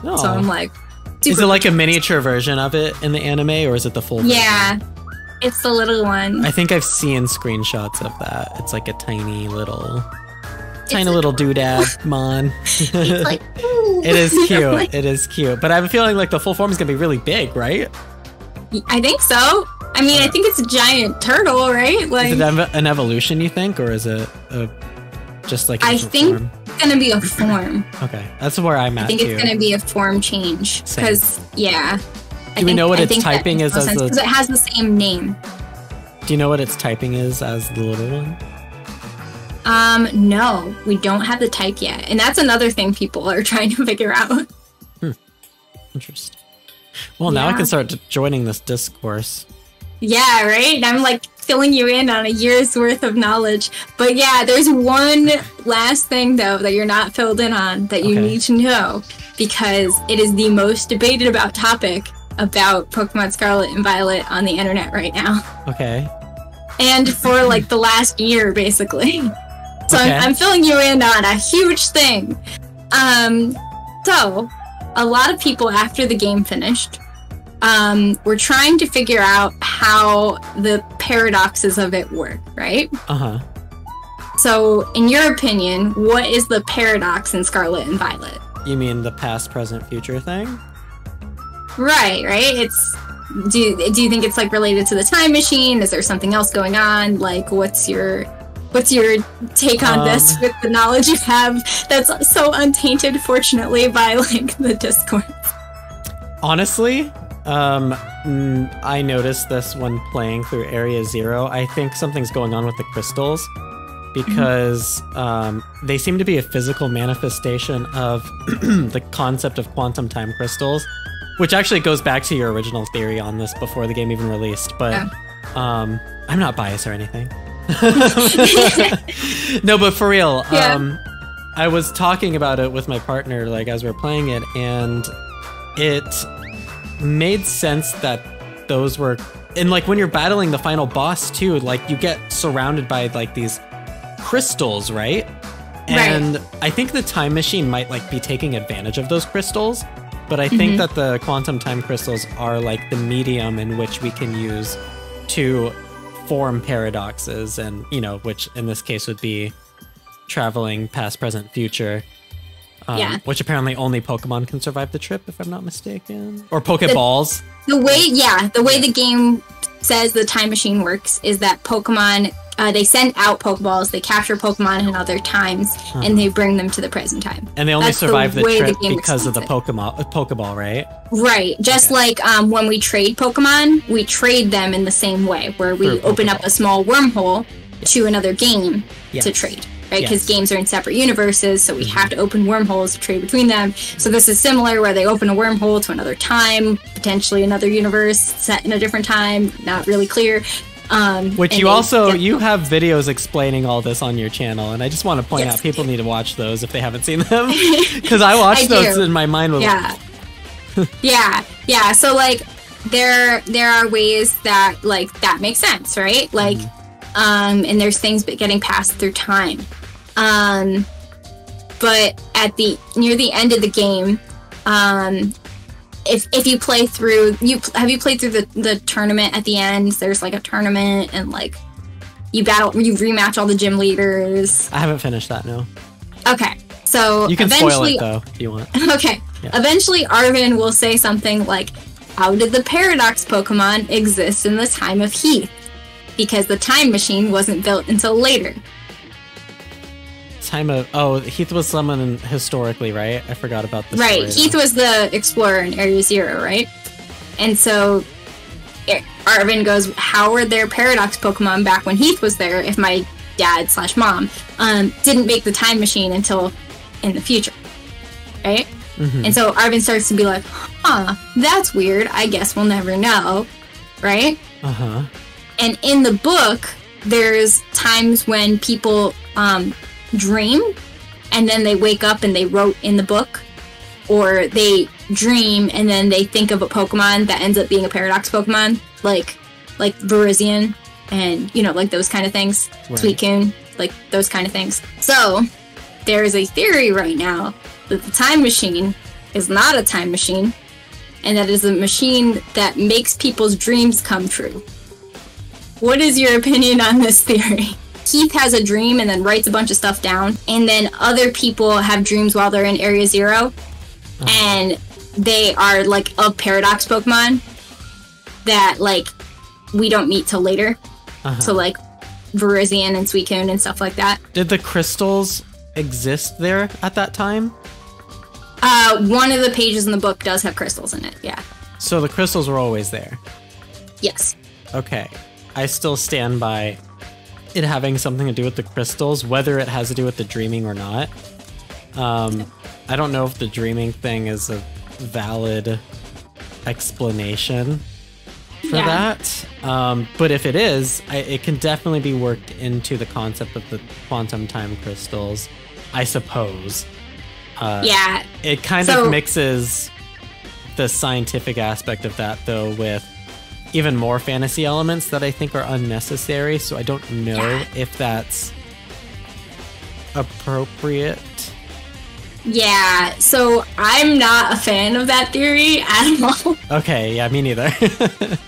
Speaker 1: Oh. So I'm like,
Speaker 2: is it like a miniature version of it in the anime, or is it the full version?
Speaker 1: Yeah, it's the little one.
Speaker 2: I think I've seen screenshots of that. It's like a tiny little doodad mon.
Speaker 1: It's like, ooh.
Speaker 2: It is cute. It is cute. But I have a feeling like the full form is gonna be really big, right?
Speaker 1: I think so. I mean, I think it's a giant turtle, right? Like,
Speaker 2: is it an evolution, you think, or is it just like
Speaker 1: I think form? It's gonna be a form.
Speaker 2: Okay, that's where I'm at.
Speaker 1: I think it's gonna be a form change because
Speaker 2: Do we know what its typing is?
Speaker 1: Because it has the same name.
Speaker 2: Do you know what its typing is as the little one?
Speaker 1: No, we don't have the type yet, and that's another thing people are trying to figure out.
Speaker 2: Interesting. Well, now I can start joining this discourse.
Speaker 1: Yeah, right? I'm like filling you in on a year's worth of knowledge. But yeah, there's one last thing though that you're not filled in on that you need to know, because it is the most debated about topic about Pokemon Scarlet and Violet on the internet right now.
Speaker 2: Okay.
Speaker 1: And for like the last year, basically. So I'm filling you in on a huge thing. So a lot of people after the game finished were trying to figure out how the paradoxes of it work, right? So in your opinion, what is the paradox in Scarlet and Violet?
Speaker 2: You mean the past, present, future thing?
Speaker 1: Right. It's do you think it's like related to the time machine? Is there something else going on? Like, what's your take on this with the knowledge you have that's so untainted, fortunately, by like the Discord?
Speaker 2: Honestly, I noticed this when playing through Area Zero. I think something's going on with the crystals, because they seem to be a physical manifestation of the concept of quantum time crystals, which actually goes back to your original theory on this before the game even released. But I'm not biased or anything. No, but for real, I was talking about it with my partner, like, as we were playing it, and it made sense that those were, and like when you're battling the final boss too, like you get surrounded by like these crystals, right? And I think the time machine might like be taking advantage of those crystals, but I think that the quantum time crystals are like the medium in which we can use to form paradoxes, and which in this case would be traveling past, present, future. Which apparently only Pokemon can survive the trip, if I'm not mistaken. Or Pokeballs.
Speaker 1: The way the game says the time machine works is that Pokemon, they send out Pokeballs, they capture Pokemon in other times, and they bring them to the present time.
Speaker 2: And they only survive the trip because of the Pokeball, right?
Speaker 1: Right. Just like when we trade Pokemon, we trade them in the same way, where we open up a small wormhole to another game to trade. Right, because games are in separate universes, so we have to open wormholes to trade between them. So this is similar, where they open a wormhole to another time, potentially another universe set in a different time, not really clear.
Speaker 2: Which you have videos explaining all this on your channel, and I just want to point out people need to watch those if they haven't seen them, because I watched those and my mind was
Speaker 1: yeah. So like there are ways that like that makes sense, right? Like and there's things getting passed through time. But near the end of the game, if you play through, have you played through the tournament at the end? There's like a tournament, and like you rematch all the gym leaders.
Speaker 2: I haven't finished that, no.
Speaker 1: Okay, so
Speaker 2: you can spoil it though if you want.
Speaker 1: Okay, eventually Arvin will say something like, "How did the Paradox Pokemon exist in the time of Heath? Because the time machine wasn't built until later."
Speaker 2: Heath was someone historically, right? I forgot about this.
Speaker 1: Right, Heath was the explorer in Area Zero, right? And so Arvin goes, how were there Paradox Pokemon back when Heath was there if my dad/mom didn't make the time machine until in the future, right? And so Arvin starts to be like, that's weird, I guess we'll never know, right? And in the book, there's times when people dream, and then they wake up and they wrote in the book, or they dream and then they think of a Pokemon that ends up being a Paradox Pokemon, like Virizion, and like those kind of things, Suicune. like those kind of things. So there is a theory right now that the time machine is not a time machine, and that is a machine that makes people's dreams come true. What is your opinion on this theory? Keith has a dream and then writes a bunch of stuff down, and then other people have dreams while they're in Area Zero, and they are like a Paradox Pokemon that like we don't meet till later. So like Virizion and Suicune and stuff like that.
Speaker 2: Did the crystals exist there at that time?
Speaker 1: One of the pages in the book does have crystals in it, yeah.
Speaker 2: So the crystals were always there?
Speaker 1: Yes.
Speaker 2: Okay. I still stand by it having something to do with the crystals, whether it has to do with the dreaming or not. I don't know if the dreaming thing is a valid explanation for that. But if it is, it can definitely be worked into the concept of the quantum time crystals, I suppose.
Speaker 1: Yeah.
Speaker 2: It kind of mixes the scientific aspect of that, though, with even more fantasy elements that I think are unnecessary. So I don't know if that's appropriate.
Speaker 1: Yeah, so I'm not a fan of that theory at all.
Speaker 2: Okay, yeah, me neither.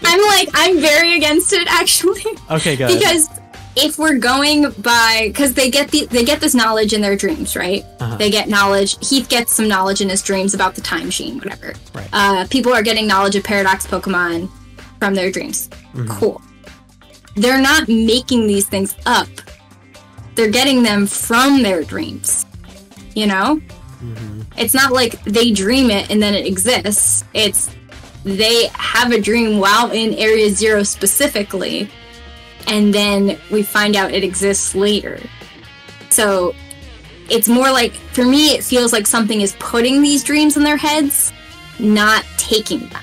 Speaker 1: I'm very against it, actually.
Speaker 2: Okay, good.
Speaker 1: Because if we're going by, because they get this knowledge in their dreams, right? They get knowledge. Heath gets some knowledge in his dreams about the time machine, whatever.
Speaker 2: Right.
Speaker 1: People are getting knowledge of Paradox Pokemon from their dreams. Cool. They're not making these things up. They're getting them from their dreams. You know? It's not like they dream it and then it exists. It's they have a dream while in Area Zero specifically, and then we find out it exists later. So it's more like, for me, it feels like something is putting these dreams in their heads, not taking them.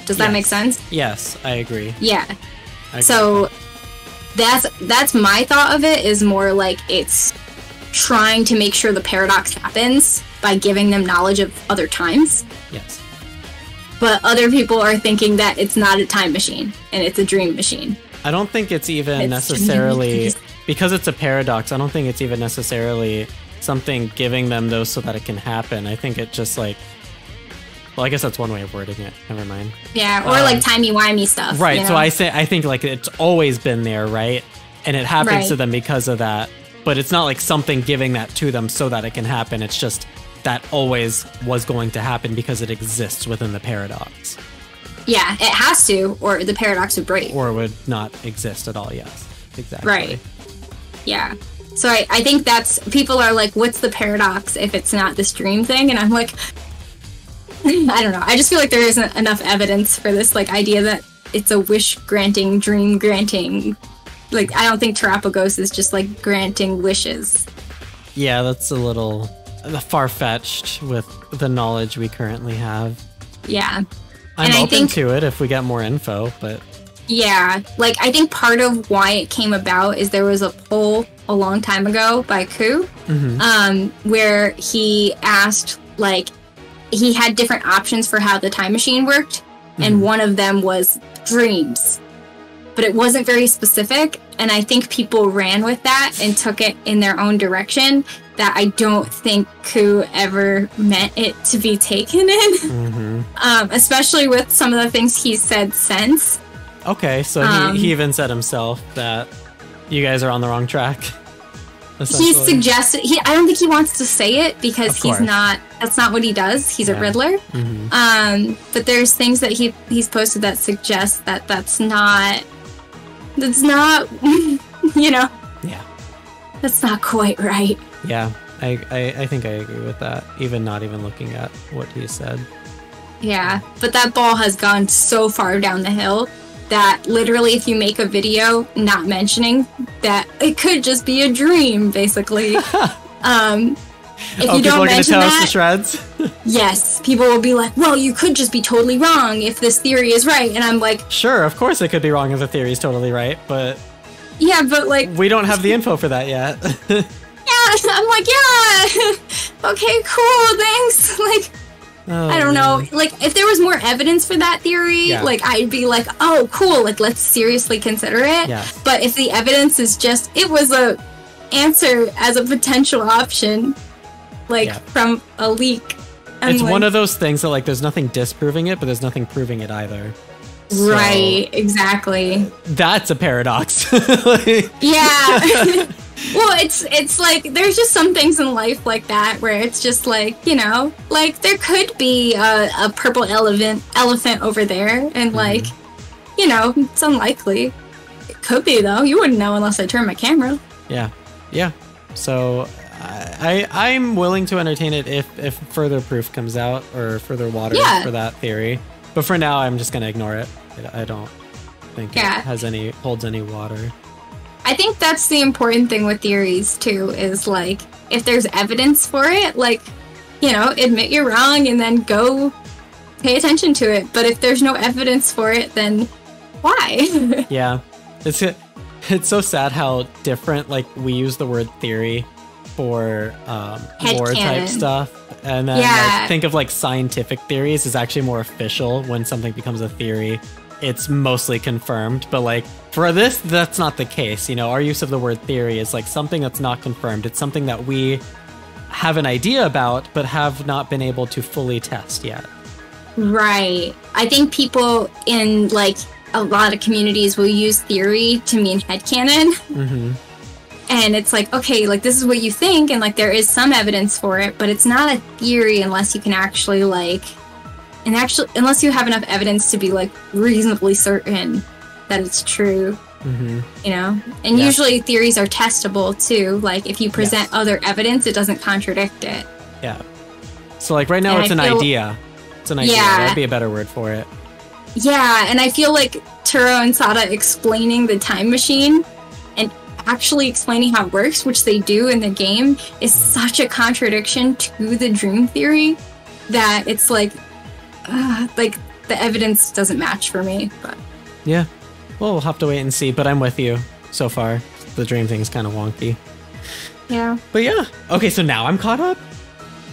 Speaker 1: Does that make sense?
Speaker 2: Yes, I agree.
Speaker 1: Yeah. So that's my thought of it, is more like it's trying to make sure the paradox happens by giving them knowledge of other times.
Speaker 2: Yes.
Speaker 1: But other people are thinking that it's not a time machine and it's a dream machine.
Speaker 2: I don't think it's even necessarily, because it's a paradox, I don't think it's even necessarily something giving them those so that it can happen. I think it just like, well, I guess that's one way of wording it. Never mind.
Speaker 1: Yeah, or like timey-wimey stuff.
Speaker 2: Right,
Speaker 1: you know?
Speaker 2: so I think like it's always been there, right? And it happens to them because of that. But it's not like something giving that to them so that it can happen. It's just that always was going to happen because it exists within the paradox.
Speaker 1: Yeah, it has to, or the paradox would break.
Speaker 2: Or it would not exist at all, yes. Exactly.
Speaker 1: Right. Yeah. So I think that's, people are like, what's the paradox if it's not this dream thing? And I'm like, I don't know. I just feel like there isn't enough evidence for this like idea that it's a wish-granting, dream-granting. Like, I don't think Terapagos is just like granting wishes.
Speaker 2: Yeah, that's a little far-fetched with the knowledge we currently have.
Speaker 1: Yeah.
Speaker 2: I'm open to it if we get more info, but...
Speaker 1: Yeah, like, I think part of why it came about is there was a poll a long time ago by Ku, where he asked, like, he had different options for how the time machine worked, and one of them was dreams. But it wasn't very specific, and I think people ran with that and took it in their own direction that I don't think Ku ever meant it to be taken in. Especially with some of the things he's said since.
Speaker 2: Okay, so he even said himself that you guys are on the wrong track.
Speaker 1: He suggested, I don't think he wants to say it because that's not what he does. He's a Riddler. But there's things that he's posted that suggest that that's not, you know.
Speaker 2: Yeah.
Speaker 1: That's not quite right.
Speaker 2: Yeah, I think I agree with that, even not even looking at what he said.
Speaker 1: Yeah, but that ball has gone so far down the hill that literally if you make a video not mentioning that it could just be a dream, basically. If you don't mention
Speaker 2: tell
Speaker 1: that,
Speaker 2: us the shreds?
Speaker 1: Yes, people will be like, well, you could just be totally wrong if this theory is right. And I'm like...
Speaker 2: Sure, of course it could be wrong if the theory is totally right, but...
Speaker 1: Yeah, but like...
Speaker 2: We don't have the info for that yet.
Speaker 1: Yeah, I'm like, yeah, okay, cool, thanks. Like... I don't know, like, if there was more evidence for that theory, like, I'd be like, oh, cool, like, let's seriously consider it.
Speaker 2: Yes.
Speaker 1: But if the evidence is just, it was a answer as a potential option, like from a leak.
Speaker 2: It's like, one of those things that like there's nothing disproving it, but there's nothing proving it either. So,
Speaker 1: right, exactly.
Speaker 2: That's a paradox.
Speaker 1: Yeah. Well, it's like there's just some things in life like that where it's just like, you know, like there could be a purple elephant over there, and like, you know, it's unlikely. It could be though. You wouldn't know unless I turn my camera. Yeah. So I'm willing to entertain it if further proof comes out or further water for that theory. But for now, I'm just gonna ignore it. I don't think it holds any water. I think that's the important thing with theories too, is like if there's evidence for it, like, you know, admit you're wrong and then go pay attention to it. But if there's no evidence for it, then why? Yeah. It's so sad how different, like, we use the word theory for lore type stuff. And then like, think of like scientific theories is actually more official. When something becomes a theory, it's mostly confirmed. But like for this, that's not the case. You know, our use of the word theory is like something that's not confirmed. It's something that we have an idea about, but have not been able to fully test yet. Right. I think people in like a lot of communities will use theory to mean headcanon. Mm-hmm. And it's like, okay, like this is what you think, and like there is some evidence for it, but it's not a theory unless you can actually like, unless you have enough evidence to be like reasonably certain that it's true. Mm-hmm. You know? And usually theories are testable too. Like if you present other evidence, it doesn't contradict it. Yeah. So like right now it's an idea. It's an idea. That'd be a better word for it. Yeah, and I feel like Turo and Sada explaining the time machine and actually explaining how it works, which they do in the game, is such a contradiction to the dream theory that it's like the evidence doesn't match for me. But yeah, well, we'll have to wait and see, but I'm with you so far. The dream thing's kind of wonky. Yeah. But yeah. Okay, so now I'm caught up?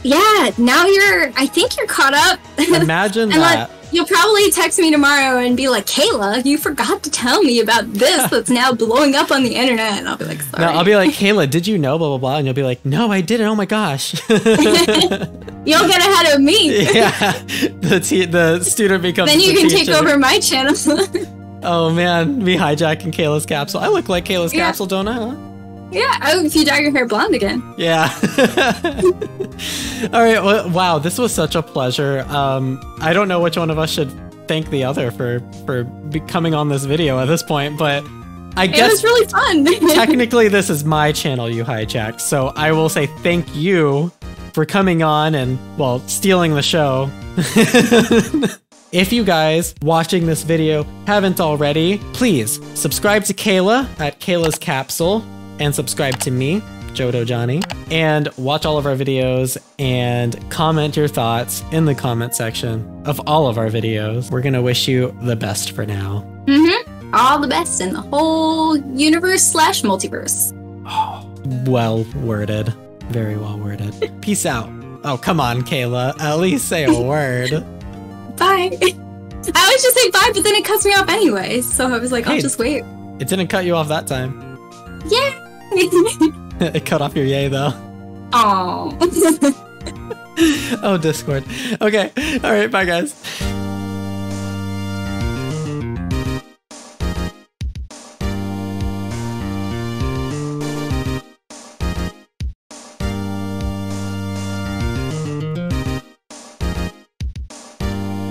Speaker 1: Yeah, now I think you're caught up. Imagine that. You'll probably text me tomorrow and be like, Cayla, you forgot to tell me about this that's now blowing up on the internet. And I'll be like, sorry. No, I'll be like, Cayla, did you know, blah, blah, blah. And you'll be like, no, I didn't. Oh my gosh. You'll get ahead of me. Yeah. The student becomes Then you can take over my channel. Oh man, me hijacking Cayla's capsule. I look like Cayla's capsule, don't I? Huh? Yeah, if you dye your hair blonde again. Yeah. All right. Well, wow, this was such a pleasure. I don't know which one of us should thank the other for coming on this video at this point, but I guess it was really fun. Technically, this is my channel you hijacked, so I will say thank you for coming on and, well, stealing the show. If you guys watching this video haven't already, please subscribe to Cayla at Cayla's Capsule. And subscribe to me, Johto Jonny, and watch all of our videos and comment your thoughts in the comment section of all of our videos. We're gonna wish you the best for now. Mm-hmm. All the best in the whole universe/multiverse. Oh, well worded. Very well worded. Peace out. Oh, come on, Cayla. At least say a word. Bye. I always just say bye, but then it cuts me off anyway. So I was like, I'll just wait. It didn't cut you off that time. Yeah. It cut off your yay though. Oh. Oh, Discord. Okay. All right. Bye, guys.